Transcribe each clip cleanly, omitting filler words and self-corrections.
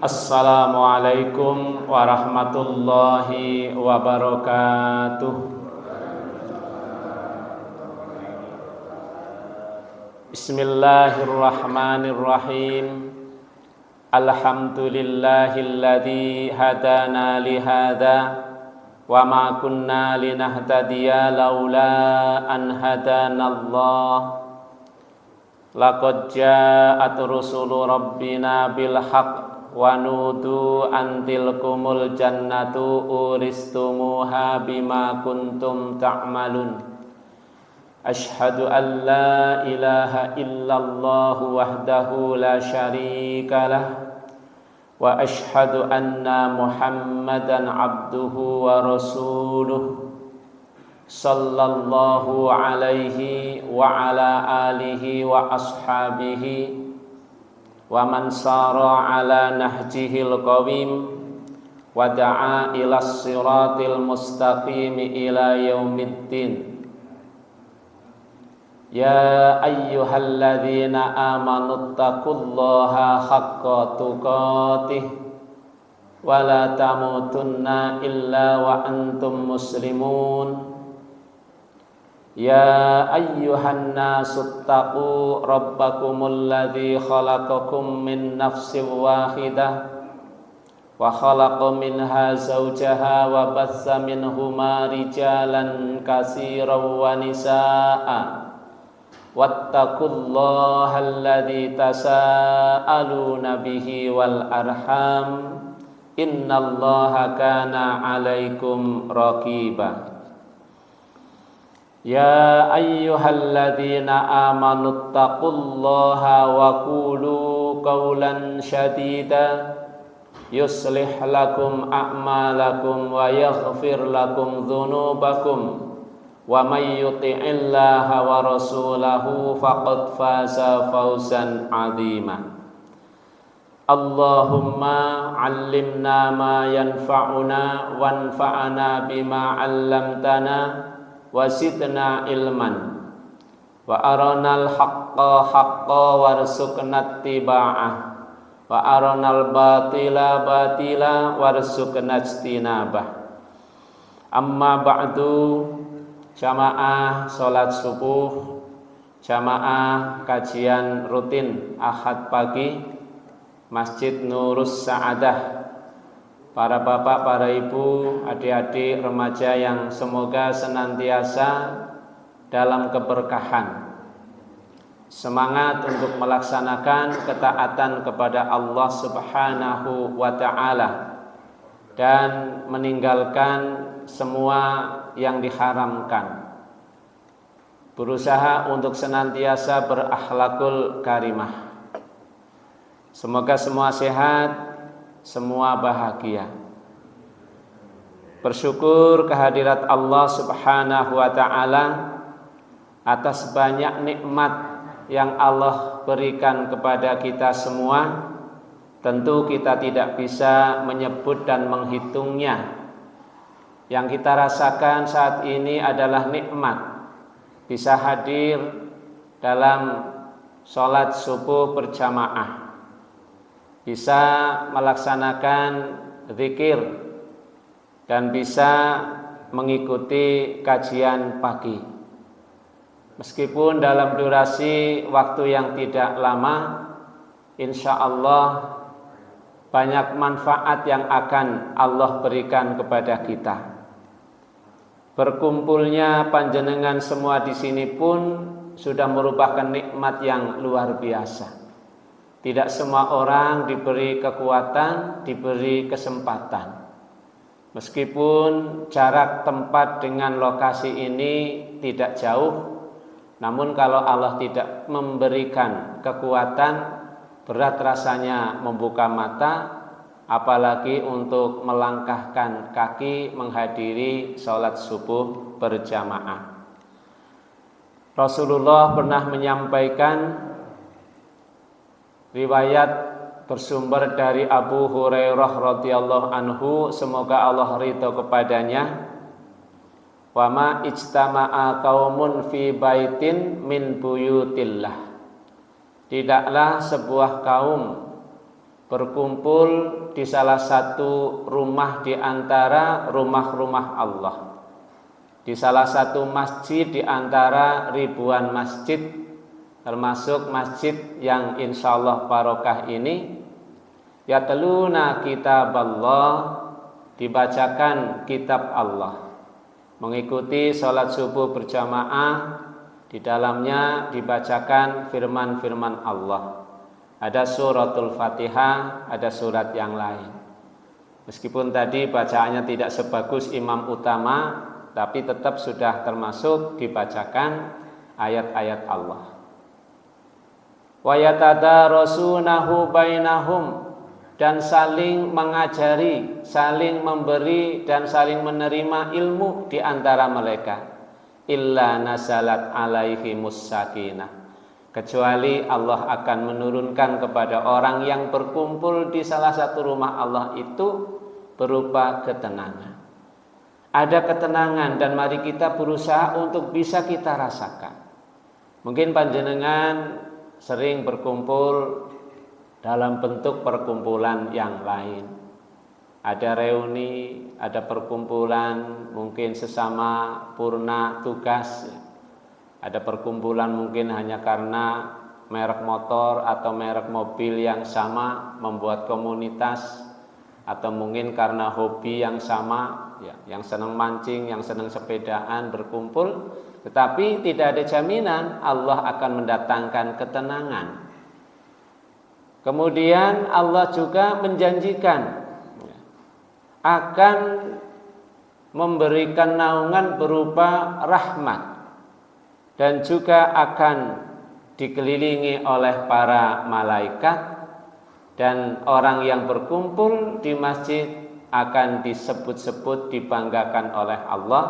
Assalamualaikum warahmatullahi wabarakatuh. Bismillahirrahmanirrahim. Alhamdulillahilladzi hadana lihada wa ma kunna linahtadiya laula an hadanallah. Laqad ja'at rusulu rabbina bil haqq wa nudu antilkumul jannatu uristumuha bima kuntum ta'malun. Ashhadu an la ilaha illallah wahdahu la syarika lah wa ashhadu anna muhammadan abduhu wa rasuluh sallallahu alaihi wa ala alihi wa ashabihi wa man sara ala nahjihil qawim wa da'a ila siratil mustaqim ila yaumiddin. Ya ayyuhalladzina amanu taqullaha haqqa tuqatih wa la tamutunna illa wa antum muslimun. Ya ayyuhan nasu ttaqu rabbakumul ladzi khalaqakum min nafsin wahidah wa khalaqa minha zawjaha wa bassa minhuma rijalan katsiran wa nisaa'a wattaqullaha alladzi tasaaluna bihi wal arham innallaha kana 'alaikum raqiba. Ya ayyuhalladzina amanu taqullaha wa qulu qawlan shadida yuslih lakum a'malakum wa yaghfir lakum dhunubakum wa may yuti'illaha wa rasulahu faqad faza fawzan 'azima. Allahumma 'allimna ma yanfa'una wanfa'na bima 'allamtana wa zidna ilman wa aranal haqqa haqqa warzuqna ittiba'ah wa aranal batila batila warzuqna ijtinabah. Amma ba'du, jamaah salat subuh, jamaah kajian rutin Ahad pagi Masjid Nurus Sa'adah, para bapak, para ibu, adik-adik, remaja yang semoga senantiasa dalam keberkahan, semangat untuk melaksanakan ketaatan kepada Allah Subhanahu wa ta'ala dan meninggalkan semua yang diharamkan, berusaha untuk senantiasa berakhlakul karimah. Semoga semua sehat, semua bahagia. Bersyukur kehadirat Allah Subhanahu wa ta'ala atas banyak nikmat yang Allah berikan kepada kita semua. Tentu kita tidak bisa menyebut dan menghitungnya. Yang kita rasakan saat ini adalah nikmat bisa hadir dalam sholat subuh berjamaah, bisa melaksanakan zikir, dan bisa mengikuti kajian pagi. Meskipun dalam durasi waktu yang tidak lama, insya Allah banyak manfaat yang akan Allah berikan kepada kita. Berkumpulnya panjenengan semua di sini pun sudah merupakan nikmat yang luar biasa. Tidak semua orang diberi kekuatan, diberi kesempatan. Meskipun jarak tempat dengan lokasi ini tidak jauh, namun kalau Allah tidak memberikan kekuatan, berat rasanya membuka mata, apalagi untuk melangkahkan kaki menghadiri sholat subuh berjamaah. Rasulullah pernah menyampaikan, riwayat bersumber dari Abu Hurairah radhiyallahu anhu, semoga Allah ridho kepadanya, wa ma ijtama'a qaumun fi baitin min buyutillah. Tidaklah sebuah kaum berkumpul di salah satu rumah di antara rumah-rumah Allah, di salah satu masjid di antara ribuan masjid, termasuk masjid yang insyaallah barokah ini. Yatluna kitab Allah, dibacakan kitab Allah, mengikuti sholat subuh berjamaah, di dalamnya dibacakan firman-firman Allah. Ada suratul Fatihah, ada surat yang lain. Meskipun tadi bacaannya tidak sebagus imam utama, tapi tetap sudah termasuk dibacakan ayat-ayat Allah. Wa yatadarasunahu bainahum, dan saling mengajari, saling memberi dan saling menerima ilmu di antara mereka. Illa nazalat alaihimus sakinah, kecuali Allah akan menurunkan kepada orang yang berkumpul di salah satu rumah Allah itu berupa ketenangan. Ada ketenangan dan mari kita berusaha untuk bisa kita rasakan. Mungkin panjenengan sering berkumpul dalam bentuk perkumpulan yang lain. Ada reuni, ada perkumpulan mungkin sesama purna tugas. Ada perkumpulan mungkin hanya karena merek motor atau merek mobil yang sama membuat komunitas, atau mungkin karena hobi yang sama, ya, yang senang mancing, yang senang sepedaan berkumpul. Tetapi tidak ada jaminan Allah akan mendatangkan ketenangan. Kemudian Allah juga menjanjikan akan memberikan naungan berupa rahmat, dan juga akan dikelilingi oleh para malaikat, dan orang yang berkumpul di masjid akan disebut-sebut, dibanggakan oleh Allah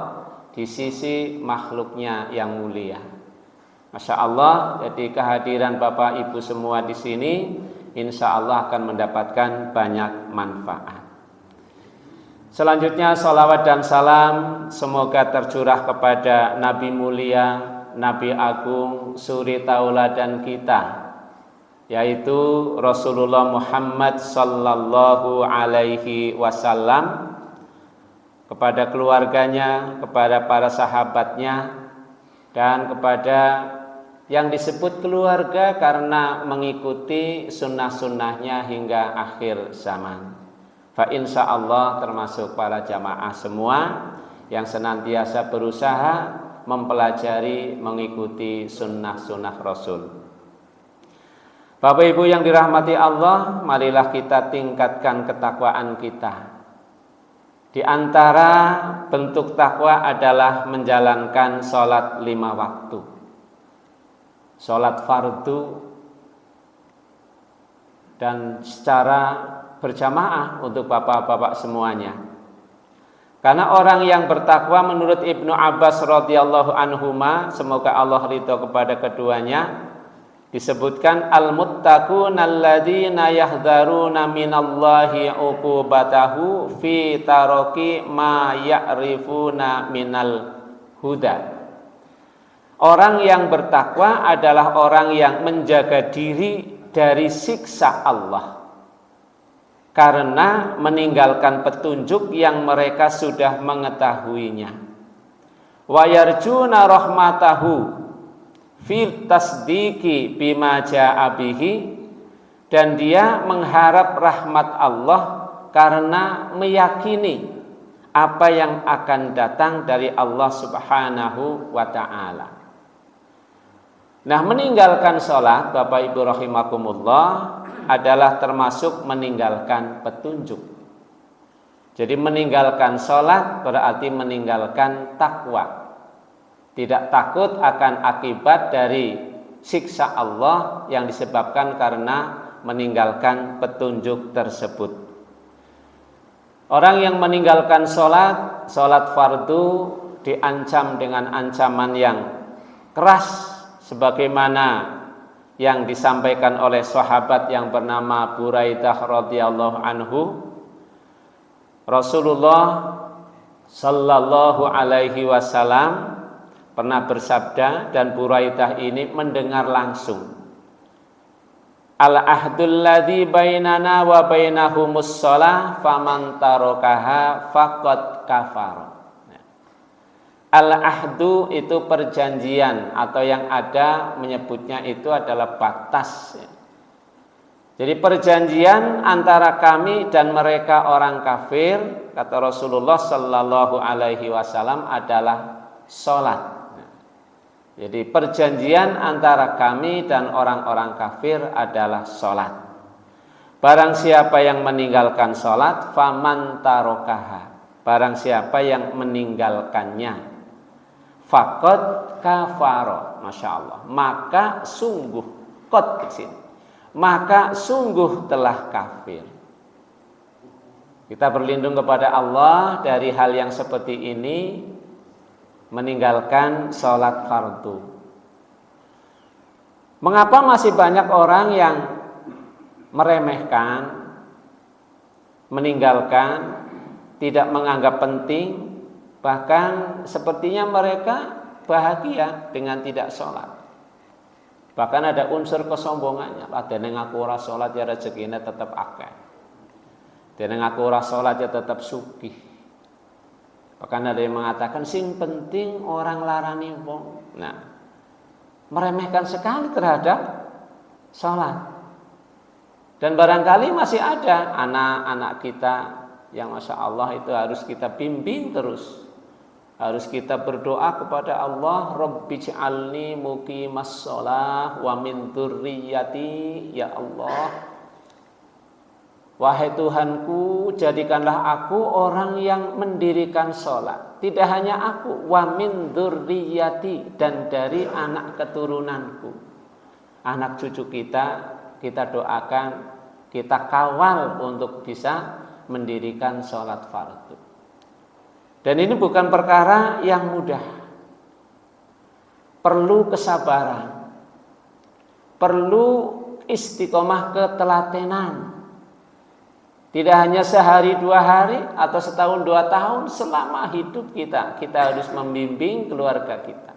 di sisi makhluknya yang mulia. Masya Allah, jadi kehadiran Bapak Ibu semua di sini insya Allah akan mendapatkan banyak manfaat. Selanjutnya salawat dan salam semoga tercurah kepada Nabi mulia, Nabi agung, suri tauladan kita, yaitu Rasulullah Muhammad sallallahu alaihi wasallam, kepada keluarganya, kepada para sahabatnya, dan kepada yang disebut keluarga karena mengikuti sunnah-sunnahnya hingga akhir zaman. Fa insya Allah termasuk para jamaah semua yang senantiasa berusaha mempelajari, mengikuti sunnah-sunnah Rasul. Bapak Ibu yang dirahmati Allah, marilah kita tingkatkan ketakwaan kita. Di antara bentuk takwa adalah menjalankan sholat 5 waktu, sholat fardu, dan secara berjamaah untuk bapak-bapak semuanya. Karena orang yang bertakwa menurut Ibnu Abbas radhiyallahu anhuma, semoga Allah ridho kepada keduanya, disebutkan al-muttaquna alladzina yahdharuna minallahi uqubatahu fi taraki ma ya'rifuna minal huda. Orang yang bertakwa adalah orang yang menjaga diri dari siksa Allah karena meninggalkan petunjuk yang mereka sudah mengetahuinya. Wa yarjuna rahmatahu fil tasdiki bima jaa bihi, dan dia mengharap rahmat Allah karena meyakini apa yang akan datang dari Allah Subhanahu wa taala. Nah, meninggalkan sholat, Bapak Ibu rahimakumullah, adalah termasuk meninggalkan petunjuk. Jadi meninggalkan sholat berarti meninggalkan takwa. Tidak takut akan akibat dari siksa Allah yang disebabkan karena meninggalkan petunjuk tersebut. Orang yang meninggalkan sholat fardu diancam dengan ancaman yang keras, sebagaimana yang disampaikan oleh sahabat yang bernama Buraidah radhiyallahu anhu. Rasulullah sallallahu alaihi wasallam pernah bersabda, dan Buraidah ini mendengar langsung Al-ahdul ladzi bainana wa bainahumus shalah faman tarakaha faqad kafara. Al-ahdu itu perjanjian, atau yang ada menyebutnya itu adalah batas. Jadi perjanjian antara kami dan mereka orang kafir, kata Rasulullah sallallahu alaihi wasallam, adalah salat. Jadi perjanjian antara kami dan orang-orang kafir adalah salat. Barang siapa yang meninggalkan salat, faman tarokaha, barang siapa yang meninggalkannya, faqad kafaro, masya Allah, maka sungguh, qad di sini, maka sungguh telah kafir. Kita berlindung kepada Allah dari hal yang seperti ini, meninggalkan sholat fardu. Mengapa masih banyak orang yang meremehkan, meninggalkan, tidak menganggap penting, bahkan sepertinya mereka bahagia dengan tidak sholat. Bahkan ada unsur kesombongannya. Ada yang ngaku ora sholat ya rezekinya tetap akeh. Ada yang ngaku ora sholat ya tetap sugih. Bahkan ada yang mengatakan sing penting orang larani wong. Nah, meremehkan sekali terhadap sholat. Dan barangkali masih ada anak-anak kita yang masya Allah itu harus kita bimbing terus. Harus kita berdoa kepada Allah, Rabbij'alni muqimas shalah wa min dzurriyyati, ya Allah. Wahai Tuhanku, jadikanlah aku orang yang mendirikan sholat. Tidak hanya aku, wa min dzurriyyati, dan dari anak keturunanku. Anak cucu kita doakan, kita kawal untuk bisa mendirikan sholat fardu. Dan ini bukan perkara yang mudah. Perlu kesabaran, perlu istiqomah ketelatenan. Tidak hanya sehari dua hari atau setahun dua tahun, selama hidup kita harus membimbing keluarga kita.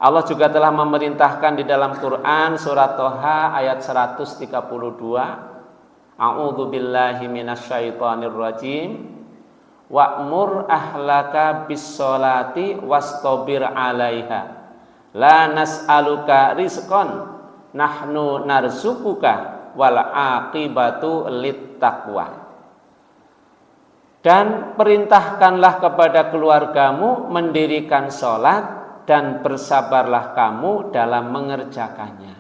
Allah juga telah memerintahkan di dalam Quran surat Thaha ayat 132, A'udzu billahi minasyaitonir rajim. Wa'mur ahlaka bis-sholati wastabir 'alaiha. La nas'aluka rizqan, nahnu narzuquka wal 'aqibatu littaqwa. Dan perintahkanlah kepada keluargamu mendirikan sholat dan bersabarlah kamu dalam mengerjakannya.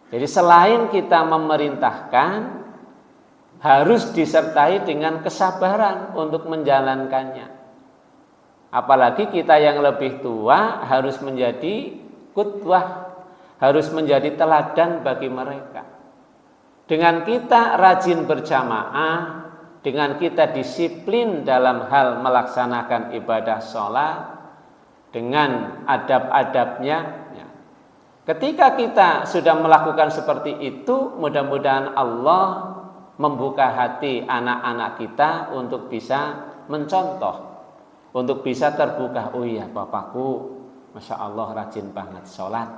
Jadi selain kita memerintahkan, harus disertai dengan kesabaran untuk menjalankannya. Apalagi kita yang lebih tua harus menjadi qudwah, harus menjadi teladan bagi mereka. Dengan kita rajin berjamaah, dengan kita disiplin dalam hal melaksanakan ibadah sholat, dengan adab-adabnya. Ketika kita sudah melakukan seperti itu, mudah-mudahan Allah membuka hati anak-anak kita untuk bisa mencontoh, untuk bisa terbuka. Oh iya, bapakku masya Allah rajin banget sholat,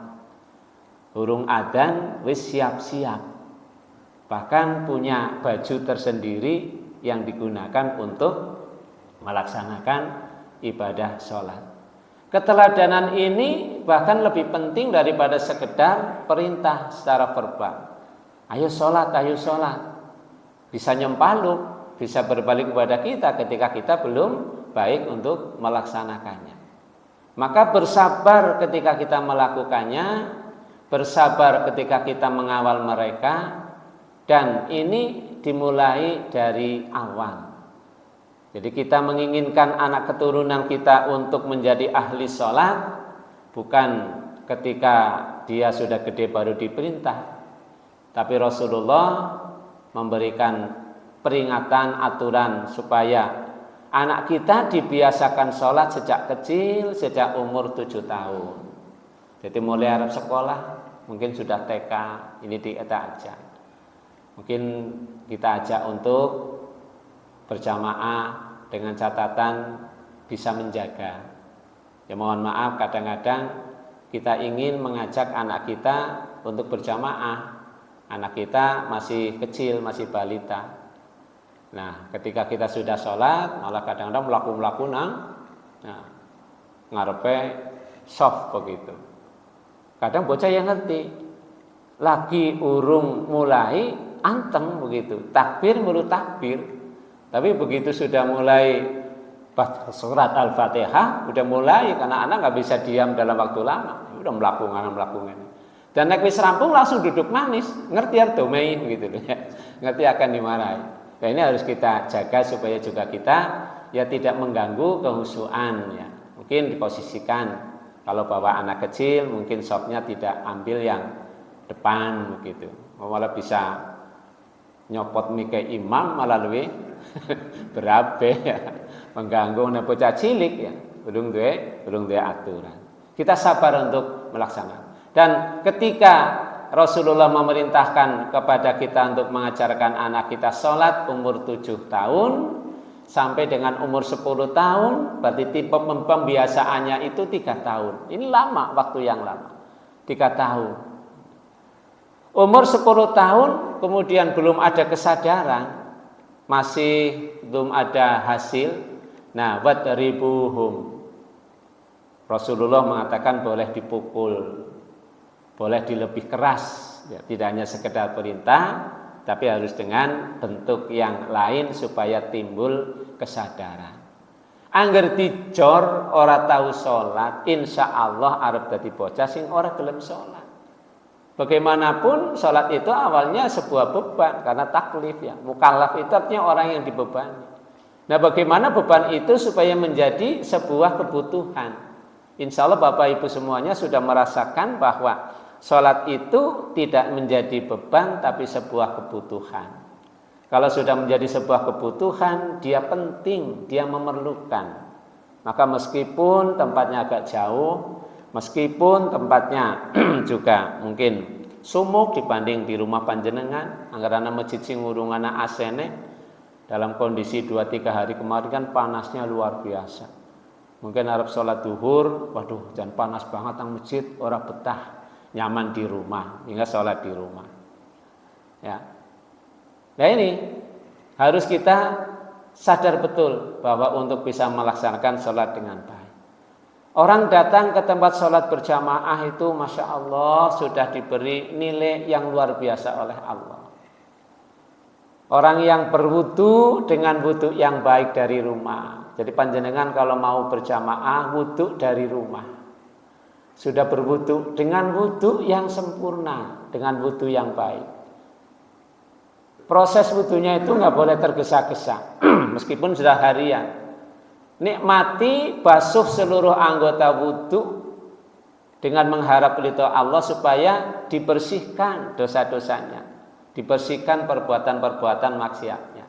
burung adzan wis siap-siap, bahkan punya baju tersendiri yang digunakan untuk melaksanakan ibadah sholat. Keteladanan ini bahkan lebih penting daripada sekedar perintah secara verbal. Ayo sholat, ayo sholat. Bisa nyempaluk, bisa berbalik kepada kita ketika kita belum baik untuk melaksanakannya. Maka bersabar ketika kita melakukannya, bersabar ketika kita mengawal mereka, dan ini dimulai dari awal. Jadi kita menginginkan anak keturunan kita untuk menjadi ahli sholat, bukan ketika dia sudah gede baru diperintah. Tapi Rasulullah memberikan peringatan, aturan supaya anak kita dibiasakan sholat sejak kecil, sejak umur 7 tahun. Jadi mulai Arab sekolah, mungkin sudah TK, ini kita ajak. Mungkin kita ajak untuk berjamaah dengan catatan bisa menjaga. Ya mohon maaf, kadang-kadang kita ingin mengajak anak kita untuk berjamaah, Anak kita masih kecil, masih balita. Nah, ketika kita sudah sholat, malah kadang-kadang melaku-melaku ngarepe soft begitu. Kadang bocah yang ngerti, lagi urung mulai anteng begitu, takbir mulu takbir. Tapi begitu sudah mulai baca surat Al-Fatihah, udah mulai karena anak nggak bisa diam dalam waktu lama, udah melakukan. Dan nek wis rampung langsung duduk manis, ngerti arto main gitu ya. Ngerti akan dimarahi. Nah, ini harus kita jaga supaya juga kita ya tidak mengganggu kehusuan ya. Mungkin diposisikan kalau bawa anak kecil mungkin sopnya tidak ambil yang depan begitu. Malah bisa nyopot mike imam malah lebih berabe ya. Mengganggu bocah cilik ya. Belum duwe aturan. Kita sabar untuk melaksanakan. Dan ketika Rasulullah memerintahkan kepada kita untuk mengajarkan anak kita sholat umur 7 tahun sampai dengan umur 10 tahun, berarti tipe pembiasaannya itu 3 tahun. Ini lama, waktu yang lama. 3 tahun. Umur 10 tahun kemudian belum ada kesadaran, masih belum ada hasil. Nah, wadribuhum. Rasulullah mengatakan boleh dipukul, boleh dilebih keras, ya, tidak hanya sekedar perintah, tapi harus dengan bentuk yang lain supaya timbul kesadaran. Angger dijor ora tahu sholat, insya Allah arep dadi bocah sing ora gelem sholat. Bagaimanapun sholat itu awalnya sebuah beban karena taklif ya, mukallaf itu artinya orang yang dibebani. Nah, bagaimana beban itu supaya menjadi sebuah kebutuhan? Insya Allah Bapak Ibu semuanya sudah merasakan bahwa sholat itu tidak menjadi beban tapi sebuah kebutuhan. Kalau sudah menjadi sebuah kebutuhan, dia penting, dia memerlukan. Maka meskipun tempatnya agak jauh, meskipun tempatnya juga mungkin sumuk dibanding di rumah panjenengan, anggarana masjid sing urungana asene, dalam kondisi 2-3 hari kemarin kan panasnya luar biasa. Mungkin Arab sholat duhur, waduh jangan panas banget nang masjid, ora betah. Nyaman di rumah, hingga sholat di rumah. Ya. Nah ini harus kita sadar betul bahwa untuk bisa melaksanakan sholat dengan baik. Orang datang ke tempat sholat berjamaah itu Masya Allah sudah diberi nilai yang luar biasa oleh Allah. Orang yang berwudu dengan wudu yang baik dari rumah. Jadi panjenengan kalau mau berjamaah wudu dari rumah. Sudah berwudu dengan wudu yang sempurna, dengan wudu yang baik. Proses wudunya itu nggak boleh tergesa-gesa, meskipun sudah harian. Nikmati basuh seluruh anggota wudu dengan mengharap ridho Allah supaya dibersihkan dosa-dosanya, dibersihkan perbuatan-perbuatan maksiatnya.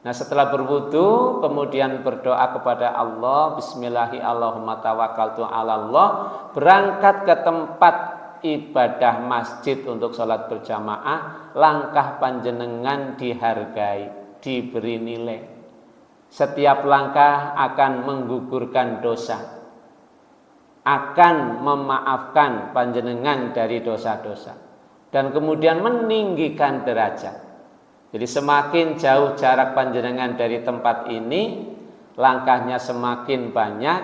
Nah, setelah berwudu kemudian berdoa kepada Allah, bismillahi Allahumma tawakkaltu 'alallah, berangkat ke tempat ibadah masjid untuk sholat berjamaah, langkah panjenengan dihargai, diberi nilai. Setiap langkah akan menggugurkan dosa, akan memaafkan panjenengan dari dosa-dosa, dan kemudian meninggikan derajat. Jadi semakin jauh jarak panjenengan dari tempat ini, langkahnya semakin banyak,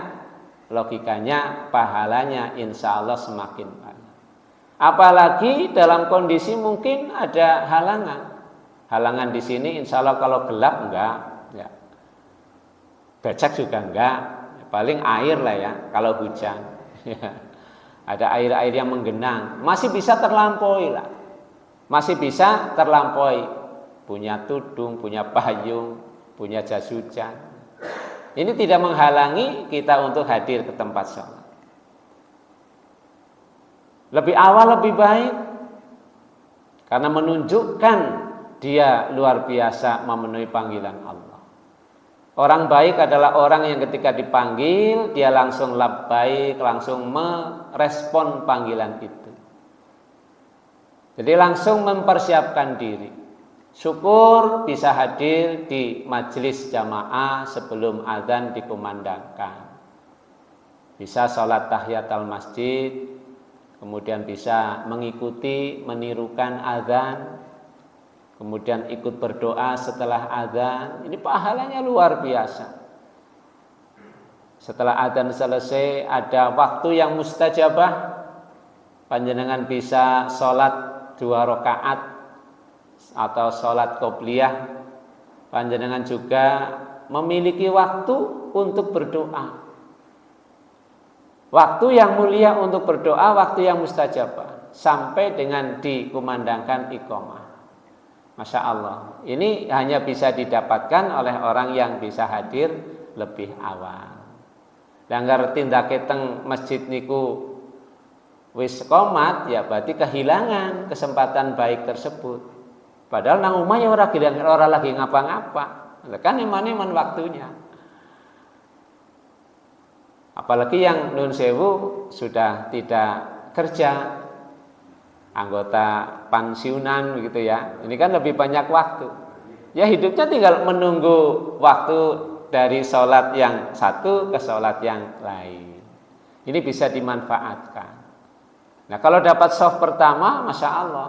logikanya pahalanya insya Allah semakin banyak. Apalagi dalam kondisi mungkin ada halangan. Halangan di sini insya Allah kalau gelap enggak, ya. Becek juga enggak, paling air lah ya kalau hujan. Ada air-air yang menggenang, masih bisa terlampaui lah, masih bisa terlampaui. Punya tudung, punya payung, punya jas hujan. Ini tidak menghalangi kita untuk hadir ke tempat sholat. Lebih awal lebih baik, karena menunjukkan dia luar biasa memenuhi panggilan Allah. Orang baik adalah orang yang ketika dipanggil, dia langsung labbaik, langsung merespon panggilan itu. Jadi langsung mempersiapkan diri. Syukur bisa hadir di majelis jamaah sebelum azan dikumandangkan. Bisa sholat tahiyatul masjid, kemudian bisa mengikuti, menirukan azan, kemudian ikut berdoa setelah azan, ini pahalanya luar biasa. Setelah azan selesai ada waktu yang mustajabah, panjenengan bisa sholat 2 rakaat atau sholat qobliyah. Panjenengan juga memiliki waktu untuk berdoa. Waktu yang mulia untuk berdoa, waktu yang mustajabah, sampai dengan dikumandangkan iqamah. Masya Allah, ini hanya bisa didapatkan oleh orang yang bisa hadir lebih awal. Langgar tindake teng masjid niku wis qomat, ya berarti kehilangan kesempatan baik tersebut. Padahal nang omah ya ora lagi ngapa-ngapa. Kan eman-eman waktunya. Apalagi yang nun sewu sudah tidak kerja, anggota pensiunan begitu ya. Ini kan lebih banyak waktu. Ya hidupnya tinggal menunggu waktu dari sholat yang satu ke sholat yang lain. Ini bisa dimanfaatkan. Nah kalau dapat soft pertama, Masya Allah,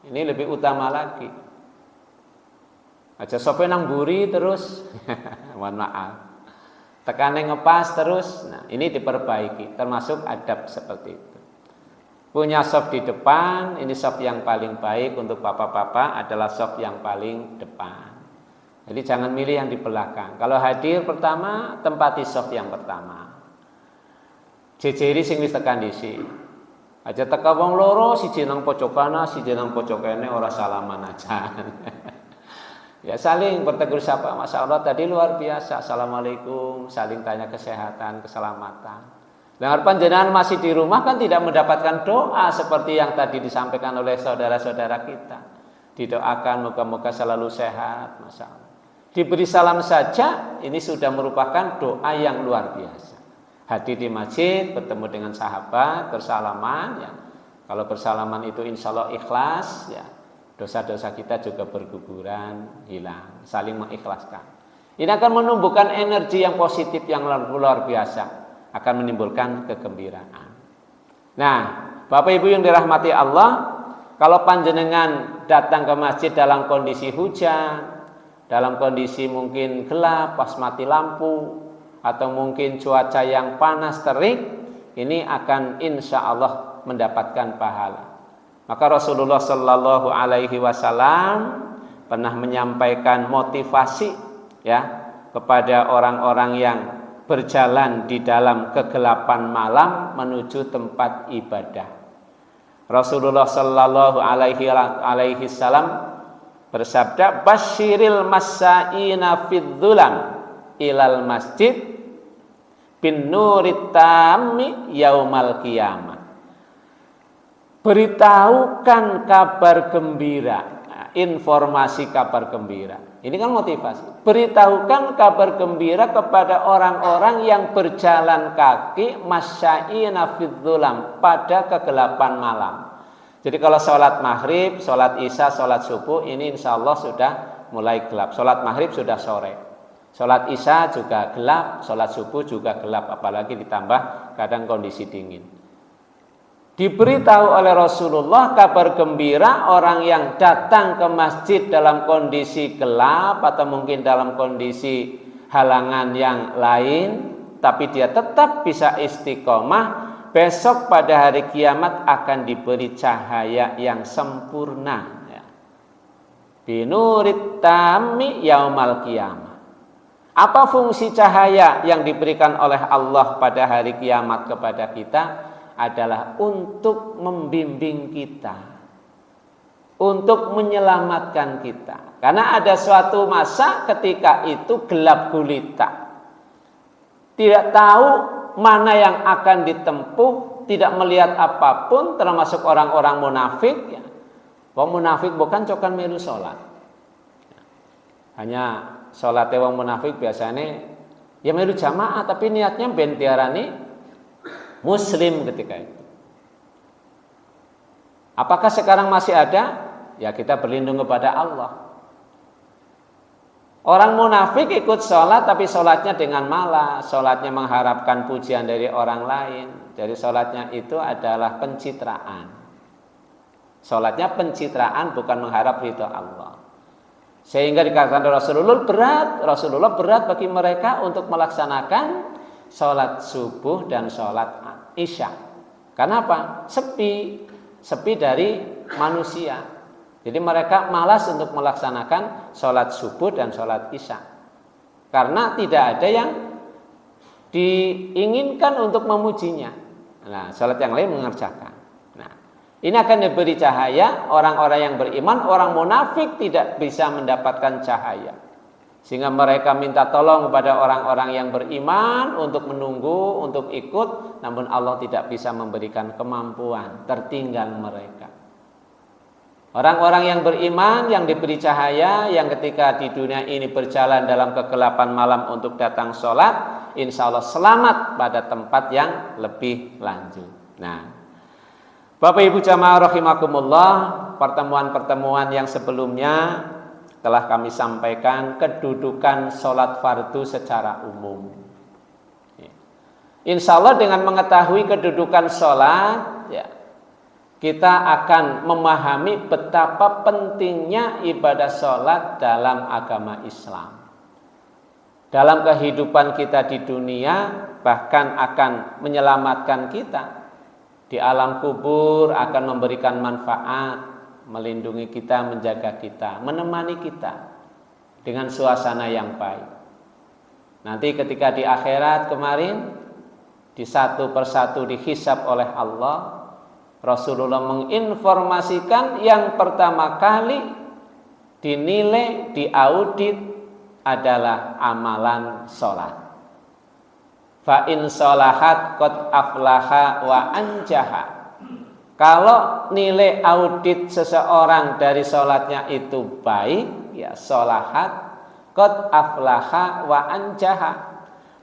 ini lebih utama lagi. Aja softnya nang buri terus, mohon maaf. Tekannya ngepas terus, nah ini diperbaiki, termasuk adab seperti itu. Punya soft di depan, ini soft yang paling baik untuk bapak-bapak adalah soft yang paling depan. Jadi jangan milih yang di belakang. Kalau hadir pertama, tempati soft yang pertama. Jejeri sing wis tekan disi. Aja teka wong loro, siji nang pojok kana, siji nang pojok kene, ora salaman aja. Ya saling bertegur sapa, Masya Allah tadi luar biasa. Assalamualaikum, saling tanya kesehatan, keselamatan. Dengar panjenengan masih di rumah kan tidak mendapatkan doa seperti yang tadi disampaikan oleh saudara-saudara kita. Didoakan moga-moga selalu sehat, Masya Allah. Diberi salam saja, ini sudah merupakan doa yang luar biasa. Hadir di masjid, bertemu dengan sahabat, bersalaman. Ya. Kalau bersalaman itu insya Allah ikhlas, ya. Dosa-dosa kita juga berguguran, hilang, saling mengikhlaskan. Ini akan menumbuhkan energi yang positif yang luar biasa, akan menimbulkan kegembiraan. Nah, Bapak Ibu yang dirahmati Allah, kalau panjenengan datang ke masjid dalam kondisi hujan, dalam kondisi mungkin gelap, pas mati lampu, atau mungkin cuaca yang panas terik, ini akan insya Allah mendapatkan pahala. Maka Rasulullah Shallallahu Alaihi Wasallam pernah menyampaikan motivasi ya kepada orang-orang yang berjalan di dalam kegelapan malam menuju tempat ibadah. Rasulullah Shallallahu Alaihi Wasallam bersabda, "Basyiril masyaina fidzulam ilal masjid bin nurit tammi yaumal qiyamah." Beritahukan kabar gembira, informasi kabar gembira. Ini kan motivasi. Beritahukan kabar gembira kepada orang-orang yang berjalan kaki masyaina fidzulam pada kegelapan malam. Jadi kalau sholat maghrib, sholat isya, sholat subuh ini insya Allah sudah mulai gelap. Sholat maghrib sudah sore. Sholat isya juga gelap, sholat subuh juga gelap. Apalagi ditambah kadang kondisi dingin. Diberitahu oleh Rasulullah kabar gembira orang yang datang ke masjid dalam kondisi gelap atau mungkin dalam kondisi halangan yang lain, tapi dia tetap bisa istiqomah, besok pada hari kiamat akan diberi cahaya yang sempurna. Binurit tammi yaumal qiyamah. Apa fungsi cahaya yang diberikan oleh Allah pada hari kiamat kepada kita? Adalah untuk membimbing kita, untuk menyelamatkan kita. Karena ada suatu masa ketika itu gelap gulita, tidak tahu mana yang akan ditempuh, tidak melihat apapun, termasuk orang-orang munafik. Ya. Wong munafik bukan cokan melu sholat, hanya sholatnya wong munafik biasanya ya melu jamaah, tapi niatnya ben diarani Muslim ketika itu. Apakah sekarang masih ada? Ya kita berlindung kepada Allah. Orang munafik ikut sholat tapi sholatnya dengan malas, sholatnya mengharapkan pujian dari orang lain. Jadi sholatnya itu adalah pencitraan. Sholatnya pencitraan, bukan mengharap ridho Allah. Sehingga dikatakan Rasulullah berat bagi mereka untuk melaksanakan sholat subuh dan sholat isya. Kenapa? Sepi dari manusia. Jadi mereka malas untuk melaksanakan sholat subuh dan sholat isya. Karena tidak ada yang diinginkan untuk memujinya. Nah, sholat yang lain mengerjakan. Nah, ini akan diberi cahaya orang-orang yang beriman. Orang munafik tidak bisa mendapatkan cahaya. Sehingga mereka minta tolong kepada orang-orang yang beriman untuk menunggu, untuk ikut. Namun Allah tidak bisa memberikan kemampuan, tertinggal mereka. Orang-orang yang beriman, yang diberi cahaya, yang ketika di dunia ini berjalan dalam kegelapan malam untuk datang sholat, insya Allah selamat pada tempat yang lebih lanjut. Nah, Bapak Ibu jamaah rahimakumullah, pertemuan-pertemuan yang sebelumnya telah kami sampaikan kedudukan sholat fardu secara umum. Insya Allah dengan mengetahui kedudukan sholat, ya, kita akan memahami betapa pentingnya ibadah sholat dalam agama Islam. Dalam kehidupan kita di dunia, bahkan akan menyelamatkan kita. Di alam kubur akan memberikan manfaat, melindungi kita, menjaga kita, menemani kita dengan suasana yang baik. Nanti ketika di akhirat kemarin, di satu persatu dihisab oleh Allah, Rasulullah menginformasikan yang pertama kali dinilai, diaudit adalah amalan sholat. Fa in sholahat qad aflaha wa anjaha. Kalau nilai audit seseorang dari sholatnya itu baik, ya sholahat qad aflaha wa anjaha,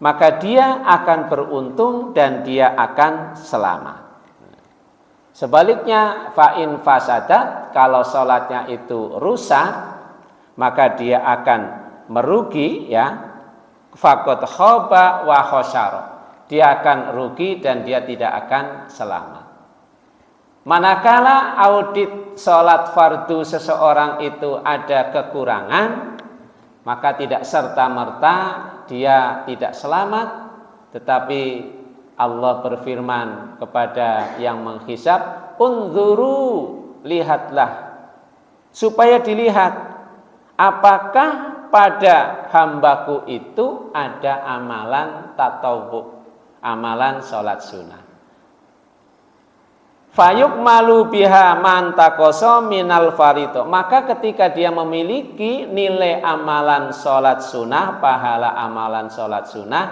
maka dia akan beruntung dan dia akan selamat. Sebaliknya, fa'in fasadat, kalau sholatnya itu rusak, maka dia akan merugi, ya. Faqad khaba wa khosaro, dia akan rugi dan dia tidak akan selamat. Manakala audit sholat fardu seseorang itu ada kekurangan, maka tidak serta-merta dia tidak selamat, tetapi Allah berfirman kepada yang menghisab, unzuru, lihatlah, supaya dilihat apakah pada hambaku itu ada amalan tatawwu, amalan sholat sunnah. Fayuk malu biha mantakoso minal farito, maka ketika dia memiliki nilai amalan sholat sunnah, pahala amalan sholat sunnah,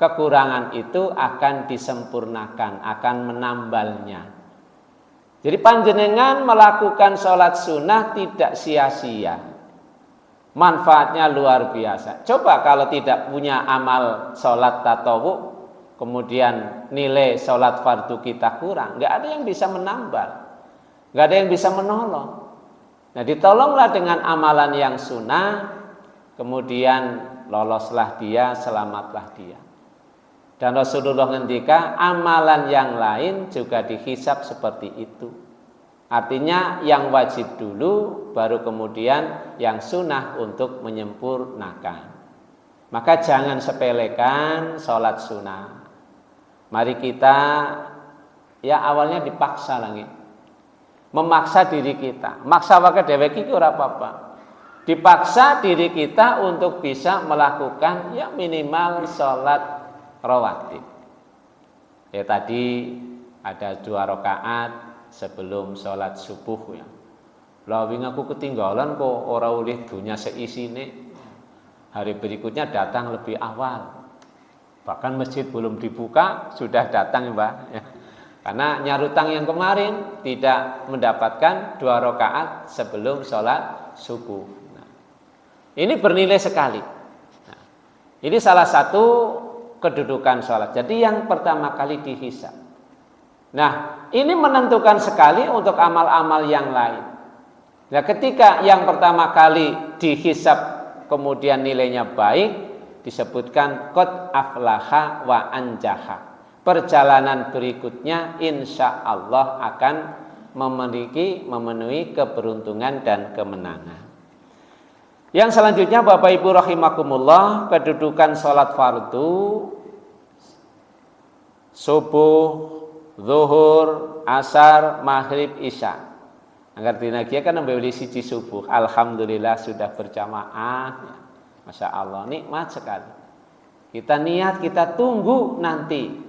kekurangan itu akan disempurnakan, akan menambalnya. Jadi panjenengan melakukan sholat sunnah tidak sia-sia, manfaatnya luar biasa. Coba kalau tidak punya amal sholat tatawu, kemudian nilai sholat fardu kita kurang, nggak ada yang bisa menambal, nggak ada yang bisa menolong. Nah, ditolonglah dengan amalan yang sunnah, kemudian loloslah dia, selamatlah dia. Dan Rasulullah ngendika amalan yang lain juga dihisab seperti itu. Artinya yang wajib dulu, baru kemudian yang sunnah untuk menyempurnakan. Maka jangan sepelekan sholat sunnah. Mari kita, ya awalnya dipaksa lagi, memaksa diri kita. Maksa wae dhewe iki ora apa-apa. Dipaksa diri kita untuk bisa melakukan ya minimal sholat rawatib. Ya tadi ada 2 rakaat sebelum sholat subuh ya. Lah wingi aku ketinggalan kok ora oleh dunya seisine. Hari berikutnya datang lebih awal. Bahkan masjid belum dibuka sudah datang Mbak ya. Karena nyarutang yang kemarin tidak mendapatkan 2 rakaat sebelum sholat subuh. Nah, ini bernilai sekali. Nah, ini salah satu kedudukan sholat. Jadi yang pertama kali dihisab. Nah, ini menentukan sekali untuk amal-amal yang lain. Nah, ketika yang pertama kali dihisab kemudian nilainya baik, disebutkan qad aflaha wa anjaha. Perjalanan berikutnya insya Allah akan memenuhi keberuntungan dan kemenangan. Yang selanjutnya Bapak Ibu rahimakumullah, kedudukan sholat fardu subuh, zuhur, asar, maghrib, isya. Agar dinagia kan membeli siji subuh. Alhamdulillah sudah berjamaah. Masya Allah, nikmat sekali. Kita niat, kita tunggu nanti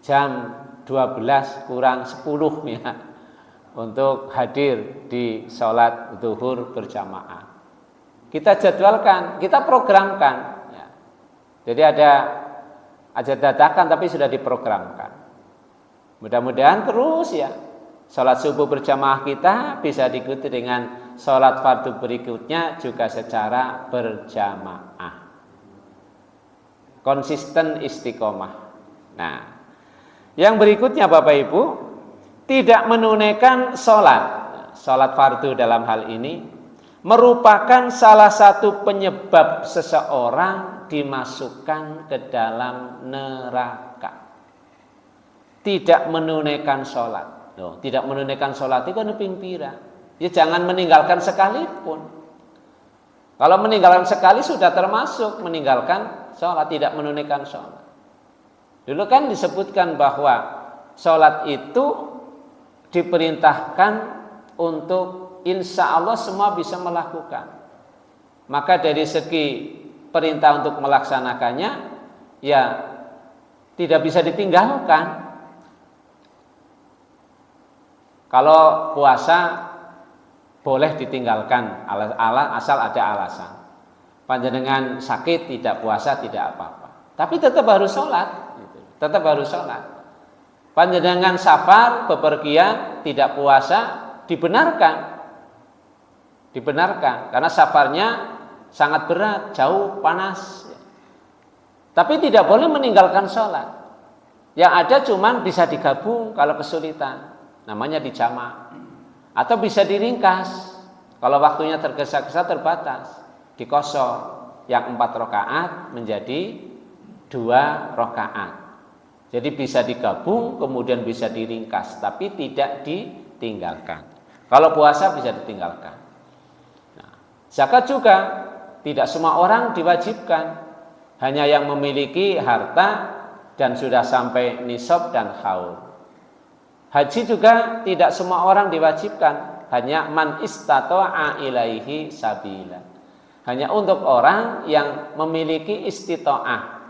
jam 12 kurang 10 ya, untuk hadir di sholat zuhur berjamaah. Kita jadwalkan, kita programkan ya. Jadi ada dadakan tapi sudah diprogramkan. Mudah-mudahan terus ya sholat subuh berjamaah kita bisa diikuti dengan sholat fardu berikutnya juga secara berjamaah. Konsisten istiqomah. Nah, yang berikutnya Bapak Ibu, tidak menunaikan sholat fardu dalam hal ini merupakan salah satu penyebab seseorang dimasukkan ke dalam neraka. Tidak menunaikan sholat. Tidak menunaikan sholat itu kan pira. Ya jangan meninggalkan sekalipun. Kalau meninggalkan sekali sudah termasuk meninggalkan sholat, tidak menunaikan sholat. Dulu kan disebutkan bahwa sholat itu diperintahkan untuk insya Allah semua bisa melakukan. Maka dari segi perintah untuk melaksanakannya, ya tidak bisa ditinggalkan. Kalau puasa boleh ditinggalkan asal ada alasan. Panjenengan sakit tidak puasa tidak apa-apa. Tapi tetap harus sholat. Tetap harus sholat. Panjenengan safar, bepergian, tidak puasa, dibenarkan. Dibenarkan, karena safarnya sangat berat, jauh, panas. Tapi tidak boleh meninggalkan sholat. Yang ada cuman bisa digabung kalau kesulitan. Namanya dijamak. Atau bisa diringkas. Kalau waktunya tergesa-gesa terbatas. Dikosor. Yang 4 rakaat menjadi 2 rakaat. Jadi bisa digabung, kemudian bisa diringkas, tapi tidak ditinggalkan. Kalau puasa bisa ditinggalkan. Nah, zakat juga tidak semua orang diwajibkan, hanya yang memiliki harta dan sudah sampai nisab dan haul. Haji juga tidak semua orang diwajibkan, hanya man istata'a ilaihi sabila. Hanya untuk orang yang memiliki istita'ah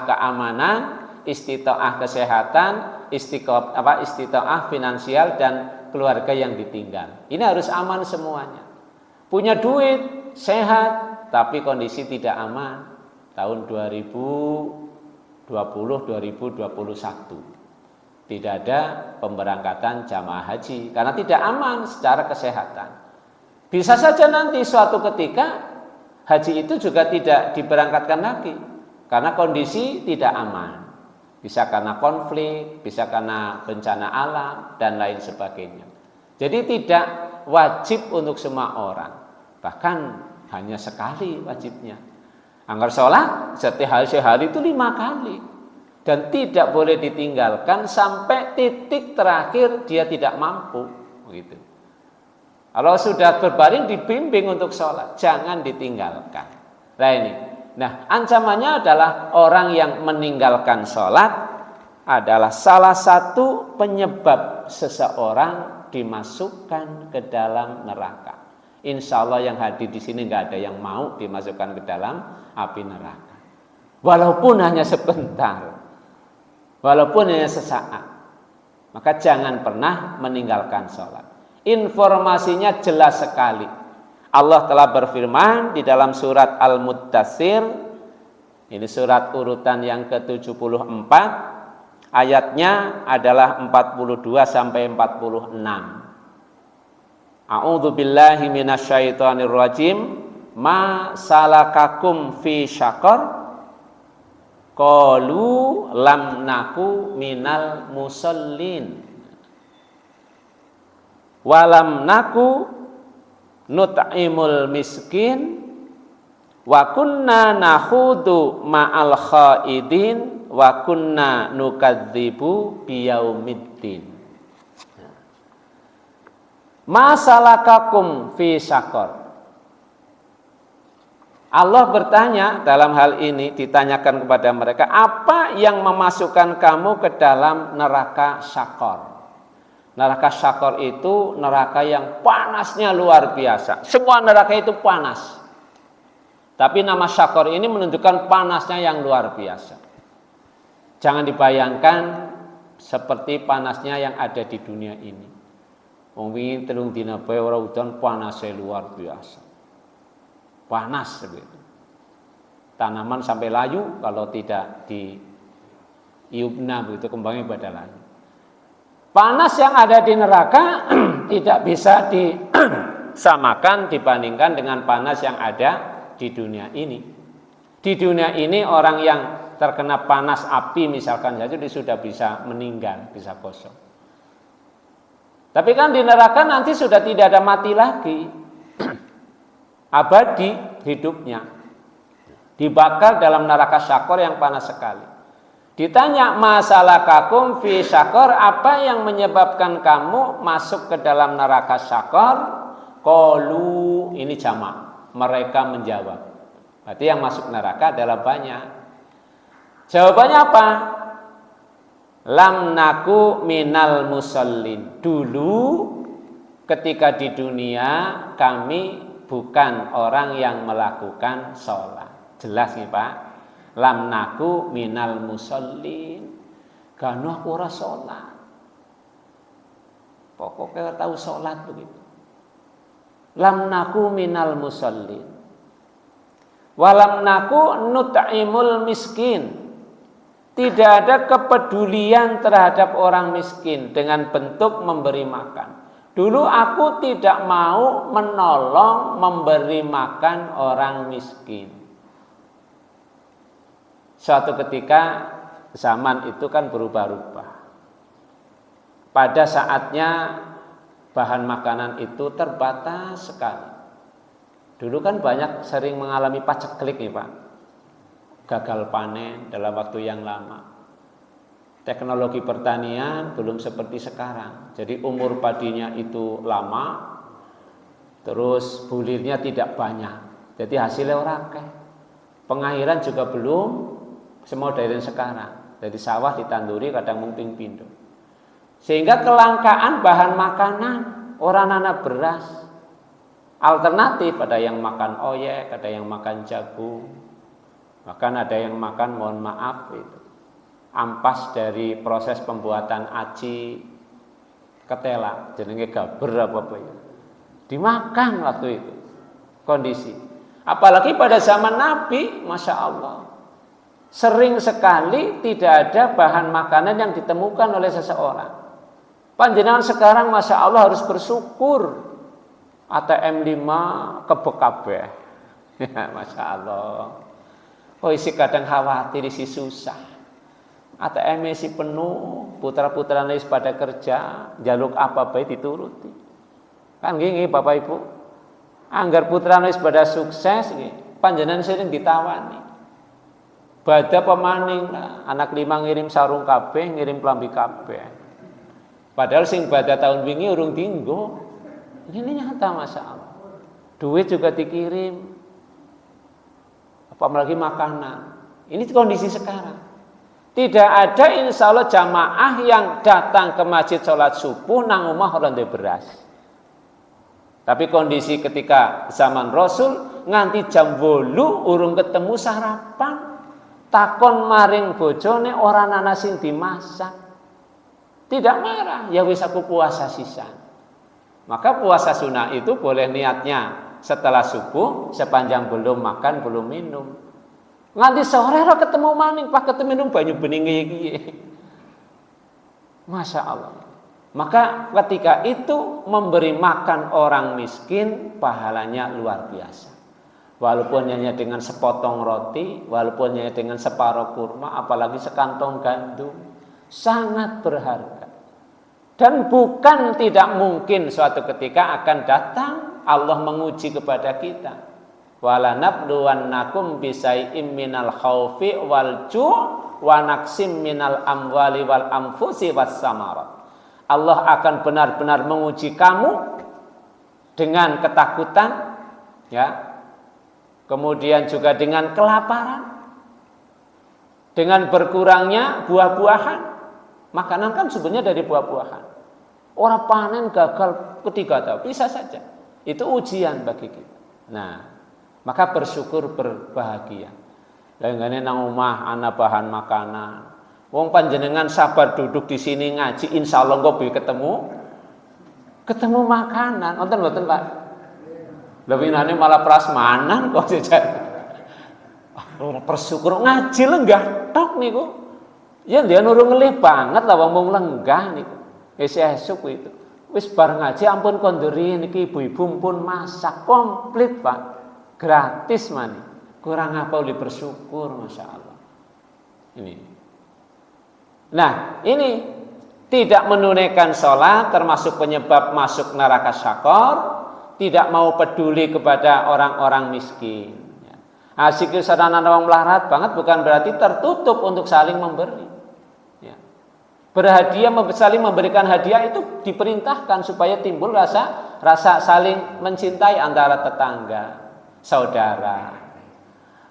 keamanan, istita'ah kesehatan, istita'ah finansial dan keluarga yang ditinggal. Ini harus aman semuanya. Punya duit, sehat, tapi kondisi tidak aman. Tahun 2020-2021 tidak ada pemberangkatan jamaah haji karena tidak aman secara kesehatan. Bisa saja nanti suatu ketika haji itu juga tidak diberangkatkan lagi karena kondisi tidak aman. Bisa karena konflik, bisa karena bencana alam, dan lain sebagainya. Jadi tidak wajib untuk semua orang. Bahkan hanya sekali wajibnya. Anggar sholat sehari itu 5 kali. Dan tidak boleh ditinggalkan sampai titik terakhir dia tidak mampu. Begitu. Kalau sudah berbaring dibimbing untuk sholat, jangan ditinggalkan. Nah ini. Nah, ancamannya adalah orang yang meninggalkan sholat adalah salah satu penyebab seseorang dimasukkan ke dalam neraka. Insya Allah yang hadir di sini nggak ada yang mau dimasukkan ke dalam api neraka. Walaupun hanya sebentar, walaupun hanya sesaat, maka jangan pernah meninggalkan sholat. Informasinya jelas sekali. Allah telah berfirman di dalam surat Al-Muddatsir, ini surat urutan yang ke-74, ayatnya adalah 42 sampai 46. A'udzu billahi minasyaitonir rajim. Ma salakakum fi syaqar? Qalu lam naku minal musallin. Wa lam naku nut'imul miskin wa kunna nakhudu ma'al khaidin wa kunna nukadzibu biyaumiddin. Masalakakum fi syaqar. Allah bertanya dalam hal ini, ditanyakan kepada mereka, apa yang memasukkan kamu ke dalam neraka syaqar? Neraka syaqar itu neraka yang panasnya luar biasa. Semua neraka itu panas. Tapi nama syaqar ini menunjukkan panasnya yang luar biasa. Jangan dibayangkan seperti panasnya yang ada di dunia ini. Wong wingi 3 dina bae ora udan, panasnya luar biasa. Panas begitu. Tanaman sampai layu kalau tidak diiupna begitu, kembangnya pada layu. Panas yang ada di neraka tidak bisa disamakan dibandingkan dengan panas yang ada di dunia ini. Di dunia ini orang yang terkena panas api misalkan saja dia sudah bisa meninggal, bisa kosong. Tapi kan di neraka nanti sudah tidak ada mati lagi. Abadi hidupnya. Dibakar dalam neraka syaqar yang panas sekali. Ditanya masalakakum fi syaqar, apa yang menyebabkan kamu masuk ke dalam neraka syaqar? Qalu, ini jamak. Mereka menjawab. Berarti yang masuk neraka adalah banyak. Jawabannya apa? Lam naku minal musallin. Dulu ketika di dunia kami bukan orang yang melakukan sholat. Jelas nih Pak. Lam naku minal musallin. Ganu aku ora sholat. Pokoknya tahu sholat begitu. Lam naku minal musallin. Walam naku nut'imul miskin. Tidak ada kepedulian terhadap orang miskin dengan bentuk memberi makan. Dulu aku tidak mau menolong memberi makan orang miskin. Suatu ketika zaman itu kan berubah-ubah. Pada saatnya bahan makanan itu terbatas sekali. Dulu kan banyak sering mengalami paceklik nih Pak. Gagal panen dalam waktu yang lama. Teknologi pertanian belum seperti sekarang. Jadi umur padinya itu lama, terus bulirnya tidak banyak. Jadi hasilnya akeh. Pengairan juga belum semodern sekarang. Jadi sawah ditanduri kadang mumping pindo. Sehingga kelangkaan bahan makanan, orang anak beras. Alternatif ada yang makan oyek, ada yang makan jagung. Bahkan ada yang makan, mohon maaf itu, ampas dari proses pembuatan aci ketela, jenenge gaber apa ya. Dimakan waktu itu kondisi. Apalagi pada zaman Nabi, Masya Allah, sering sekali tidak ada bahan makanan yang ditemukan oleh seseorang. Panjenengan sekarang Masya Allah harus bersyukur. ATM 5 kebekabeh. Masya Allah. Oh isi kadang khawatir, isi susah. ATM isi penuh, putra-putra nis pada kerja, jaluk apa baik dituruti. Kan gini Bapak Ibu, anggar putra nis pada sukses, panjenengan sering ditawani. Bada pemaning, anak 5 ngirim sarung kabeh, ngirim klambi kabeh. Padahal sing bada tahun wingi urung dinggo. Ini nyata Masya Allah. Duit juga dikirim. Apalagi makanan. Ini kondisi sekarang. Tidak ada insya Allah jamaah yang datang ke masjid sholat subuh nang omah ora ndek beras. Tapi kondisi ketika zaman Rasul nganti jam 8 urung ketemu sarapan. Takon maring bojone ora ana sing dimasak. Tidak marah, ya wis aku puasa sisan. Maka puasa sunnah itu boleh niatnya setelah subuh sepanjang belum makan, belum minum. Nganti sore ora ketemu maning, pak ketemu minum banyu bening iki. Masya Allah. Maka ketika itu memberi makan orang miskin pahalanya luar biasa. Walaupun hanya dengan sepotong roti, walaupun hanya dengan separuh kurma, apalagi sekantong gandum, sangat berharga. Dan bukan tidak mungkin suatu ketika akan datang Allah menguji kepada kita. Wala nabluwannakum bisai'im minal khaufi wal ju' wa naqsim minal amwali wal anfusi was samarat. Allah akan benar-benar menguji kamu dengan ketakutan, ya. Kemudian juga dengan kelaparan. Dengan berkurangnya buah-buahan. Makanan kan sebenarnya dari buah-buahan. Orang panen gagal ketiga tahun, bisa saja. Itu ujian bagi kita. Nah, maka bersyukur, berbahagia. Lenggane nang omah ana bahan makanan. Wong panjenengan sabar duduk di sini ngaji, insyaallah kok ketemu makanan. Wonten mboten, Pak? Lewinane malah prasmanan kok jajan. Ora bersyukur ngaji lenggah tok niku. Ya dia nurung ngelih banget lah wong lenggah niku. Esuk itu. Wis bar ngaji ampun konduri niki ibu-ibu pun masak komplit, Pak. Gratis mani. Kurang apa uli bersyukur, Masya Allah. Ini. Nah, ini tidak menunaikan sholat termasuk penyebab masuk neraka syakor, tidak mau peduli kepada orang-orang miskin. Asik sadanan orang melarat banget bukan berarti tertutup untuk saling memberi. Ya. Berhadiah, saling memberikan hadiah itu diperintahkan supaya timbul rasa saling mencintai antara tetangga, saudara.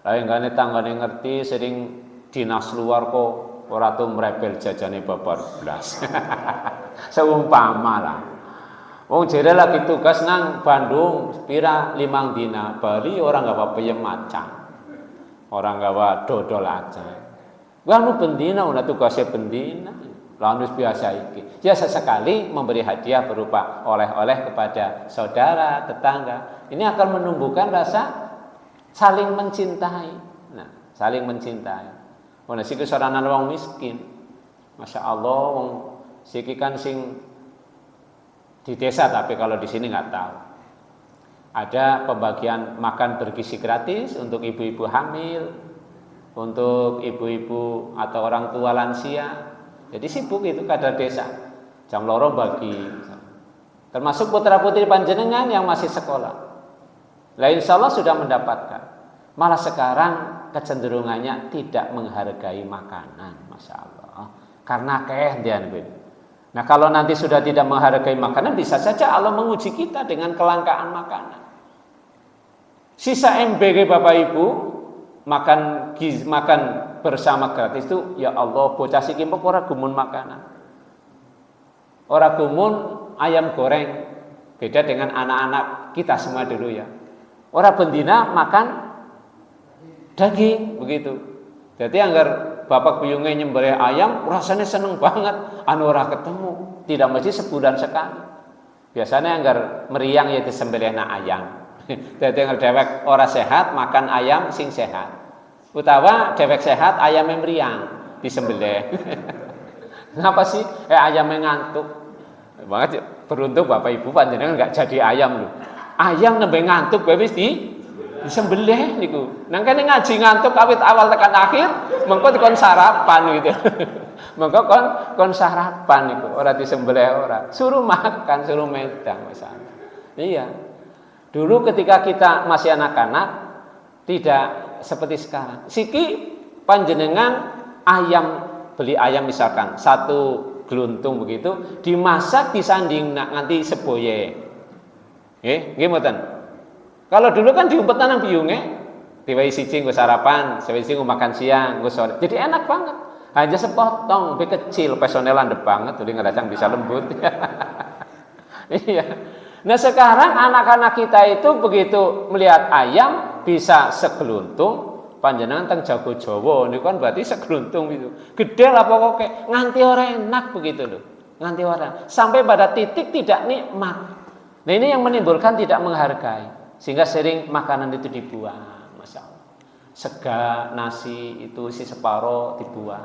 Lain gane tanggane ngerti sering dinas luar kok ora tuh merebel jajane babar blas. Seumpama lah. Wong jere lagi tugas nang Bandung pira 5 dina, Bali orang enggak apa peyem macam. Orang enggak apa dodol aja. Gua nu bendina udah tugasnya bendina. Lalu biasa iki. Ya sesekali memberi hadiah berupa oleh-oleh kepada saudara, tetangga. Ini akan menumbuhkan rasa saling mencintai. Nah, saling mencintai. Ono siki soranan wong miskin. Masya Allah, wong siki kan sing di desa tapi kalau di sini nggak tahu. Ada pembagian makan bergizi gratis untuk ibu-ibu hamil, untuk ibu-ibu atau orang tua lansia. Jadi sibuk itu kadar desa. Jam loro bagi. Termasuk putra-putri panjenengan yang masih sekolah. Lah insya Allah sudah mendapatkan. Malah sekarang kecenderungannya tidak menghargai makanan, Masya Allah. Karena kehdian gitu. Nah kalau nanti sudah tidak menghargai makanan, bisa saja Allah menguji kita dengan kelangkaan makanan. Sisa MBG Bapak Ibu makan bersama gratis itu, ya Allah bocah siki mbok ora gumun makanan. Ora gumun ayam goreng. Beda dengan anak-anak kita semua dulu ya. Ora bendina makan daging begitu. Jadi anggar bapak buyungnya nyembelih ayam rasanya seneng banget, anu ora ketemu, tidak mesti sebulan sekali. Biasanya anggar meriang ya disembelihna ayam. Jadi anggar dewek ora sehat makan ayam sing sehat. Utawa dewek sehat ayamnya meriang disembelih. Kenapa sih? Ayamnya ngantuk. Banget beruntung bapak ibu panjenengan enggak jadi ayam loh. Ayam nembe ngantuk wis disembelih niku. Nang kene ngaji ngantuk awit awal tekan akhir, mengko dikon sarapan gitu. Mengko kon sarapan niku, ora disembelih ora. Suruh makan, suruh medang misalnya. Iya. Dulu ketika kita masih anak-anak tidak seperti sekarang. Siki panjenengan beli ayam misalkan 1 gluntung begitu, dimasak disanding nganti seboye. Nggih mboten. Kalau dulu kan diumpet nang biyunge, diwehi siji nggo sarapan, sewisi nggo makan siang, nggo sore. Jadi enak banget. Hanya sepotong, lebih kecil, personel landep banget, jadi ngerasang bisa lembut. Iya. Nah sekarang anak-anak kita itu begitu melihat ayam bisa segeluntung, panjenengan teng jago Jawa, ini kan berarti segeluntung itu. Gede lah pokoknya, nganti orang enak begitu loh, nganti orang. Sampai pada titik tidak nikmat. Nah ini yang menimbulkan tidak menghargai. Sehingga sering makanan itu dibuang, Masya Allah. Sega, nasi itu isi separuh dibuang.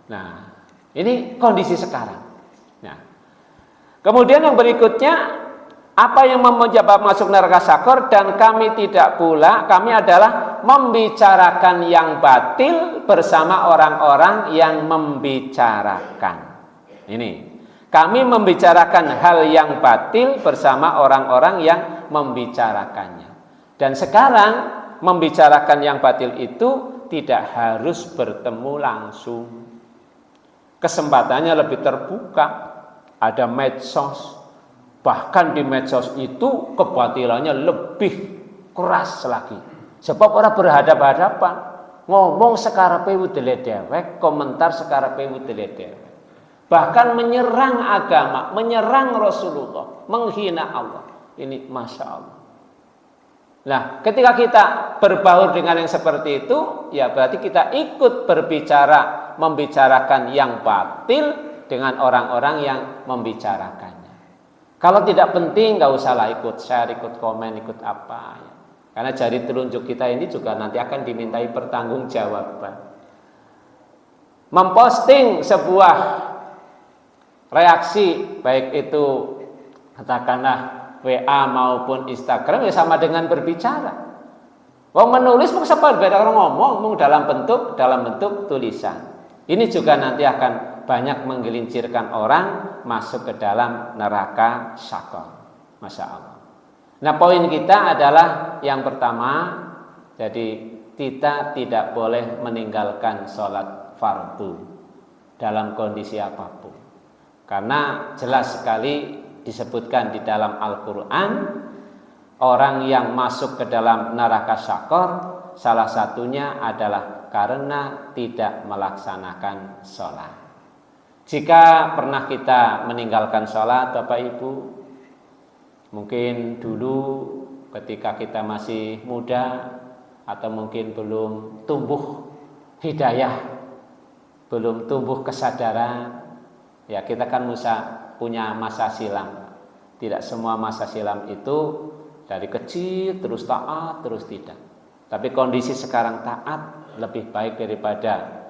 Nah, ini kondisi sekarang. Nah, kemudian yang berikutnya, apa yang menyebabkan masuk neraka sakor dan kami tidak pula, kami adalah membicarakan yang batil bersama orang-orang yang membicarakan. Ini, kami membicarakan hal yang batil bersama orang-orang yang membicarakannya. Dan sekarang membicarakan yang batil itu tidak harus bertemu langsung. Kesempatannya lebih terbuka. Ada medsos. Bahkan di medsos itu kebatilannya lebih keras lagi. Sebab orang berhadapan-hadapan. Ngomong sekarepe udele dewek, komentar sekarepe udele dewek. Bahkan menyerang agama, menyerang Rasulullah, menghina Allah. Ini Masya Allah. Nah, ketika kita berbaur dengan yang seperti itu, ya berarti kita ikut berbicara, membicarakan yang batil dengan orang-orang yang membicarakannya. Kalau tidak penting, nggak usahlah ikut share, ikut komen, ikut apa. Ya. Karena jari telunjuk kita ini juga nanti akan dimintai pertanggungjawaban. Memposting sebuah reaksi, baik itu katakanlah WA maupun Instagram, ya sama dengan berbicara. Wong menulis mau beda orang ngomong dalam bentuk tulisan. Ini juga nanti akan banyak menggelincirkan orang masuk ke dalam neraka syaqaq. Masya Allah. Nah, poin kita adalah yang pertama, jadi kita tidak boleh meninggalkan sholat fardu dalam kondisi apapun. Karena jelas sekali disebutkan di dalam Al-Quran, orang yang masuk ke dalam neraka syaqaq salah satunya adalah karena tidak melaksanakan sholat. Jika pernah kita meninggalkan sholat, Bapak Ibu, mungkin dulu ketika kita masih muda atau mungkin belum tumbuh hidayah, belum tumbuh kesadaran, ya kita kan punya masa silam. Tidak semua masa silam itu dari kecil terus taat, terus tidak. Tapi kondisi sekarang taat lebih baik daripada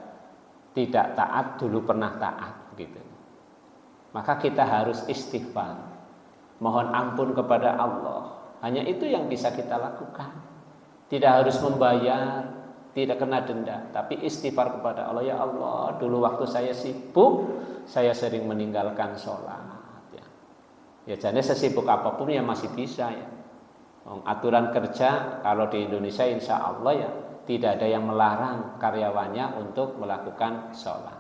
tidak taat dulu pernah taat gitu. Maka kita harus istighfar. Mohon ampun kepada Allah. Hanya itu yang bisa kita lakukan. Tidak harus membayar, tidak kena denda, tapi istighfar kepada Allah. Ya Allah, dulu waktu saya sibuk, saya sering meninggalkan sholat. Ya jadi sesibuk apapun ya masih bisa ya. Aturan kerja kalau di Indonesia insya Allah ya tidak ada yang melarang karyawannya untuk melakukan sholat.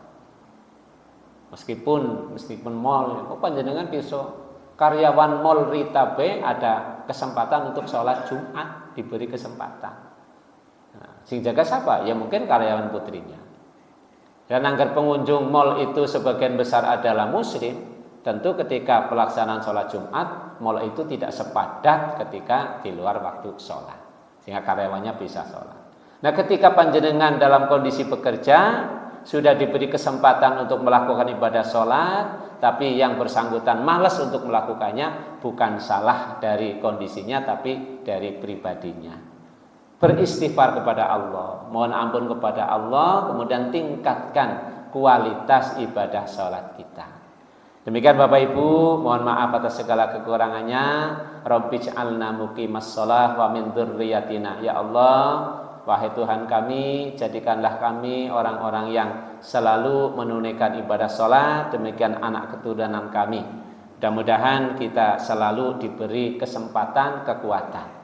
Meskipun mall, panjenengan besok karyawan mall Rita B ada kesempatan untuk sholat Jumat, diberi kesempatan. Nah, sing jaga siapa? Ya mungkin karyawan putrinya. Dan agar pengunjung mall itu sebagian besar adalah muslim, tentu ketika pelaksanaan sholat Jumat, mall itu tidak sepadat ketika di luar waktu sholat, sehingga karyawannya bisa sholat. Nah, ketika panjenengan dalam kondisi bekerja sudah diberi kesempatan untuk melakukan ibadah sholat, tapi yang bersangkutan malas untuk melakukannya, bukan salah dari kondisinya, tapi dari pribadinya. Beristighfar kepada Allah, mohon ampun kepada Allah, kemudian tingkatkan kualitas ibadah sholat kita. Demikian Bapak Ibu, mohon maaf atas segala kekurangannya. Rabbij'alna muqimas shalah wa min dzurriyyatina. Ya Allah, wahai Tuhan kami, jadikanlah kami orang-orang yang selalu menunaikan ibadah sholat, demikian anak keturunan kami. Mudah-mudahan kita selalu diberi kesempatan, kekuatan.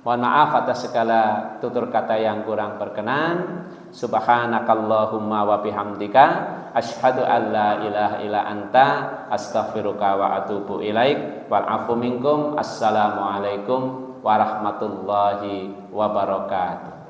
Mohon maaf atas segala tutur kata yang kurang berkenan. Subhanakallahumma wa bihamdika asyhadu an la ilaha illa anta astaghfiruka wa atubu ilaik. Wal afu minkum. Assalamualaikum warahmatullahi wabarakatuh.